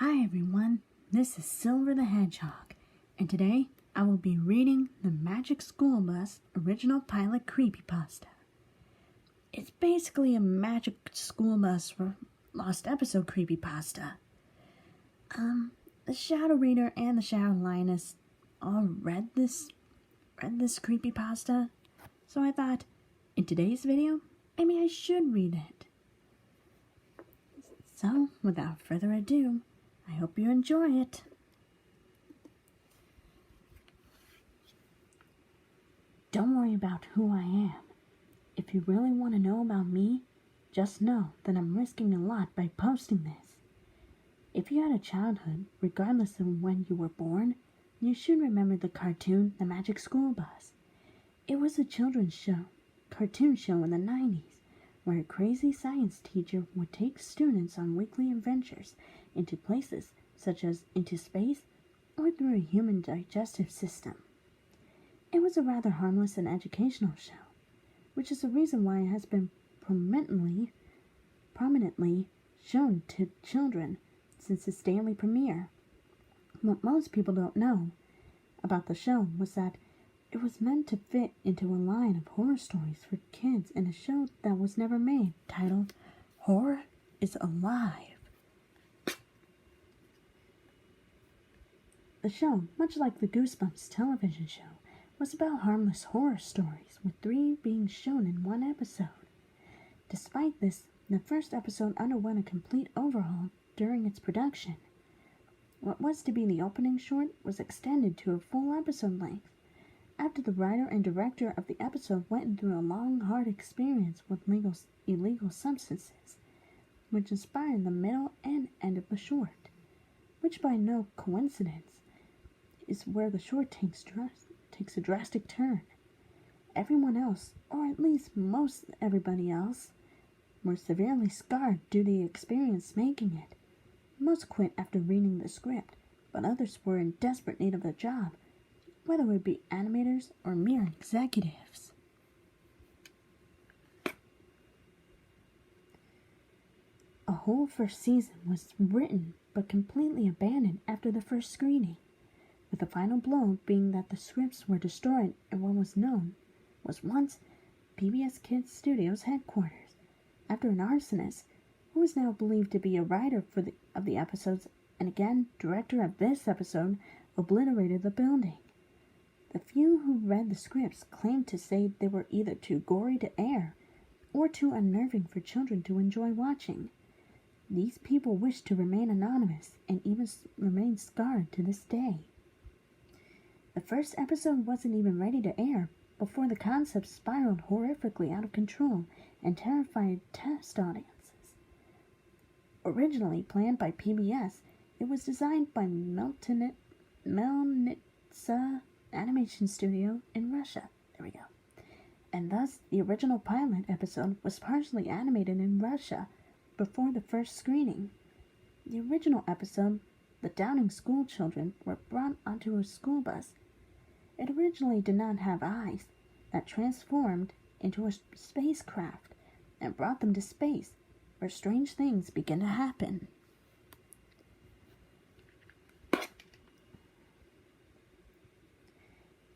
Hi everyone, this is Silver the Hedgehog, and today I will be reading the Magic School Bus original pilot creepypasta. It's basically a Magic School Bus for Lost Episode creepypasta. The Shadow Reader and the Shadow Lioness all read this creepypasta, so I thought, in today's video, maybe I should read it. So, without further ado, I hope you enjoy it. Don't worry about who I am. If you really want to know about me, just know that I'm risking a lot by posting this. If you had a childhood, regardless of when you were born, you should remember the cartoon, The Magic School Bus. It was a children's cartoon show in the 90s, where a crazy science teacher would take students on weekly adventures into places such as into space or through a human digestive system. It was a rather harmless and educational show, which is the reason why it has been prominently shown to children since its daily premiere. What most people don't know about the show was that it was meant to fit into a line of horror stories for kids in a show that was never made, titled Horror is Alive. The show, much like the Goosebumps television show, was about harmless horror stories, with 3 being shown in one episode. Despite this, the first episode underwent a complete overhaul during its production. What was to be the opening short was extended to a full episode length, after the writer and director of the episode went through a long, hard experience with illegal substances, which inspired the middle and end of the short, which by no coincidence is where the short takes a drastic turn. Everyone else, or at least most everybody else, were severely scarred due to the experience making it. Most quit after reading the script, but others were in desperate need of a job, whether it be animators or mere executives. A whole first season was written but completely abandoned after the first screening, with the final blow being that the scripts were destroyed in what was once PBS Kids Studios headquarters, after an arsonist, who is now believed to be a writer of the episodes and again director of this episode, obliterated the building. The few who read the scripts claimed to say they were either too gory to air or too unnerving for children to enjoy watching. These people wish to remain anonymous and even remain scarred to this day. The first episode wasn't even ready to air before the concept spiraled horrifically out of control and terrified test audiences. Originally planned by PBS, it was designed by Melnitsa Animation Studio in Russia. And thus, the original pilot episode was partially animated in Russia before the first screening. The original episode, the Downing school children were brought onto a school bus. It originally did not have eyes that transformed into a spacecraft and brought them to space, where strange things began to happen.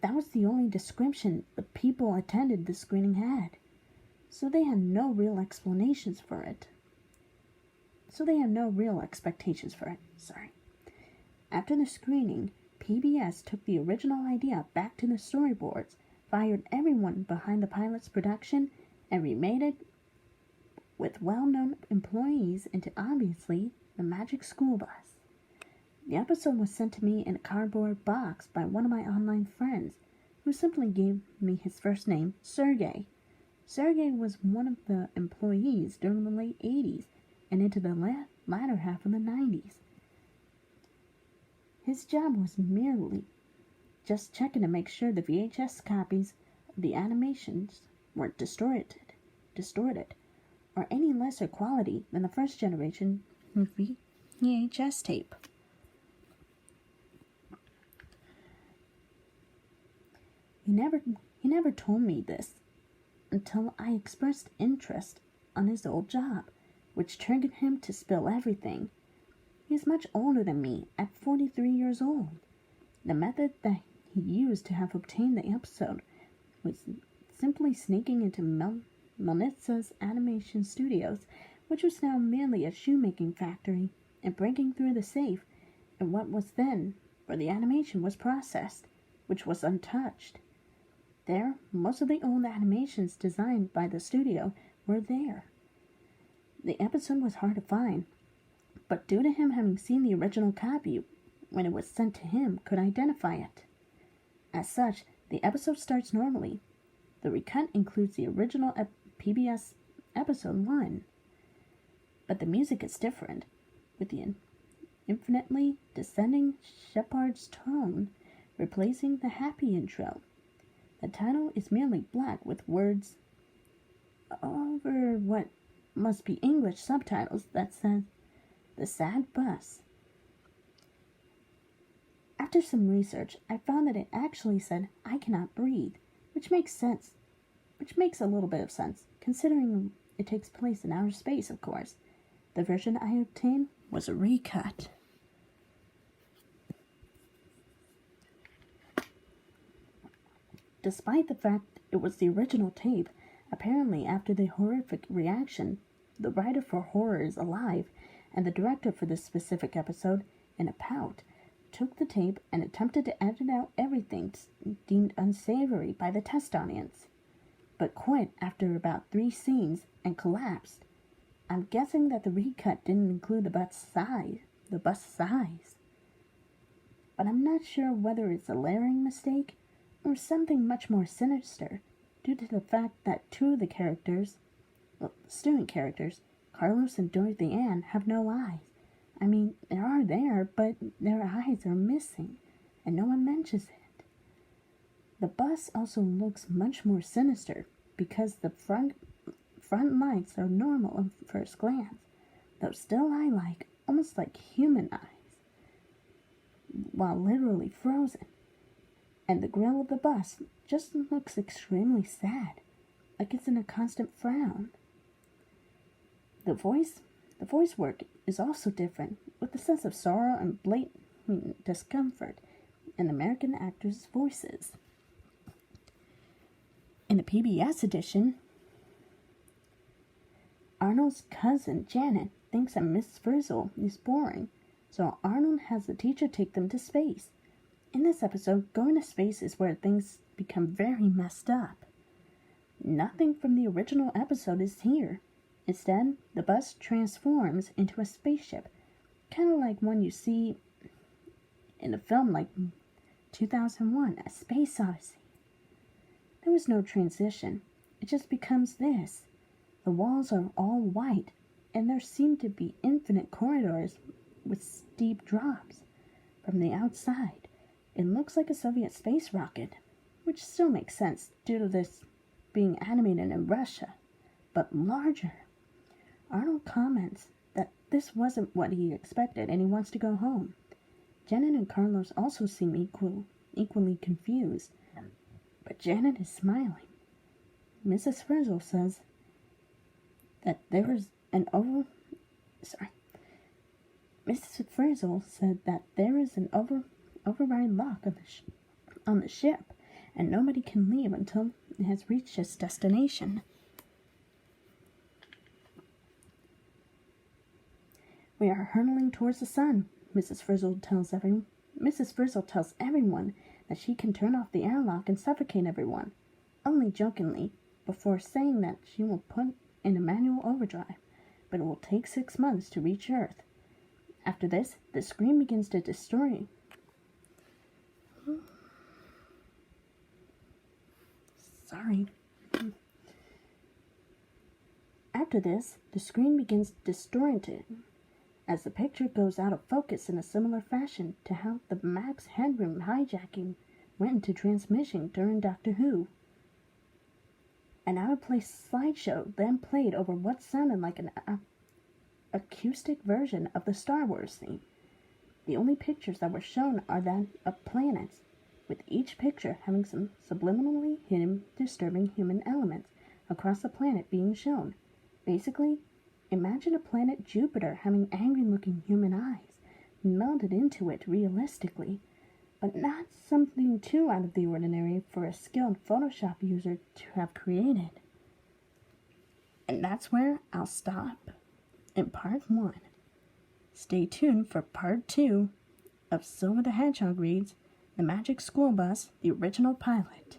That was the only description the people attended the screening had, so they had no real expectations for it. After the screening, PBS took the original idea back to the storyboards, fired everyone behind the pilot's production, and remade it with well-known employees into, obviously, the Magic School Bus. The episode was sent to me in a cardboard box by one of my online friends, who simply gave me his first name, Sergey. Sergey was one of the employees during the late 80s and into the latter half of the 90s. His job was merely just checking to make sure the VHS copies of the animations weren't distorted, or any lesser quality than the first generation VHS tape. He never told me this until I expressed interest on his old job, which triggered him to spill everything. He is much older than me, at 43 years old. The method that he used to have obtained the episode was simply sneaking into Melnitsa's animation studios, which was now merely a shoemaking factory, and breaking through the safe in what was then where the animation was processed, which was untouched. There, most of the old animations designed by the studio were there. The episode was hard to find, but due to him having seen the original copy when it was sent to him, could identify it. As such, the episode starts normally. The recut includes the original PBS episode 1, but the music is different, with the infinitely descending Shepard's tone replacing the happy intro. The title is merely black with words over what must be English subtitles that says "The Sad Bus." After some research, I found that it actually said "I cannot breathe," which makes sense. Which makes a little bit of sense, considering it takes place in outer space, of course. The version I obtained was a recut. Despite the fact it was the original tape, apparently after the horrific reaction, the writer for Horror is Alive and the director for this specific episode, in a pout, took the tape and attempted to edit out everything deemed unsavory by the test audience, but quit after about 3 scenes and collapsed. I'm guessing that the recut didn't include the bus size. But I'm not sure whether it's a layering mistake or something much more sinister, due to the fact that 2 of the characters, student characters, Carlos and Dorothy Ann, have no eyes. I mean, they are there, but their eyes are missing, and no one mentions it. The bus also looks much more sinister, because the front lights are normal at first glance, though still eye-like, almost like human eyes, while literally frozen. And the grill of the bus just looks extremely sad, like it's in a constant frown. The voice work is also different, with a sense of sorrow and blatant discomfort in American actors' voices. In the PBS edition, Arnold's cousin Janet thinks that Miss Frizzle is boring, so Arnold has the teacher take them to space. In this episode, going to space is where things become very messed up. Nothing from the original episode is here. Instead, the bus transforms into a spaceship, kind of like one you see in a film like 2001, A Space Odyssey. There was no transition. It just becomes this. The walls are all white, and there seem to be infinite corridors with steep drops. From the outside, it looks like a Soviet space rocket, which still makes sense due to this being animated in Russia, but larger. Arnold comments that this wasn't what he expected and he wants to go home. Janet and Carlos also seem equally confused, but Janet is smiling. Mrs. Frizzle says that there is Mrs. Frizzle said that there is an override lock on the ship, and nobody can leave until it has reached its destination. We are hurtling towards the sun, Mrs. Frizzle tells everyone that she can turn off the airlock and suffocate everyone, only jokingly, before saying that she will put in a manual overdrive, but it will take 6 months to reach Earth. After this, the screen begins to destroy. After this, the screen begins distorting as the picture goes out of focus in a similar fashion to how the Max Headroom hijacking went into transmission during Doctor Who. An out-of-place slideshow then played over what sounded like an acoustic version of the Star Wars theme. The only pictures that were shown are that of planets, with each picture having some subliminally hidden disturbing human elements across the planet being shown. Basically, imagine a planet Jupiter having angry-looking human eyes, and melded into it realistically, but not something too out of the ordinary for a skilled Photoshop user to have created. And that's where I'll stop in part 1. Stay tuned for part 2 of Silver the Hedgehog Reads The Magic School Bus, the original pilot.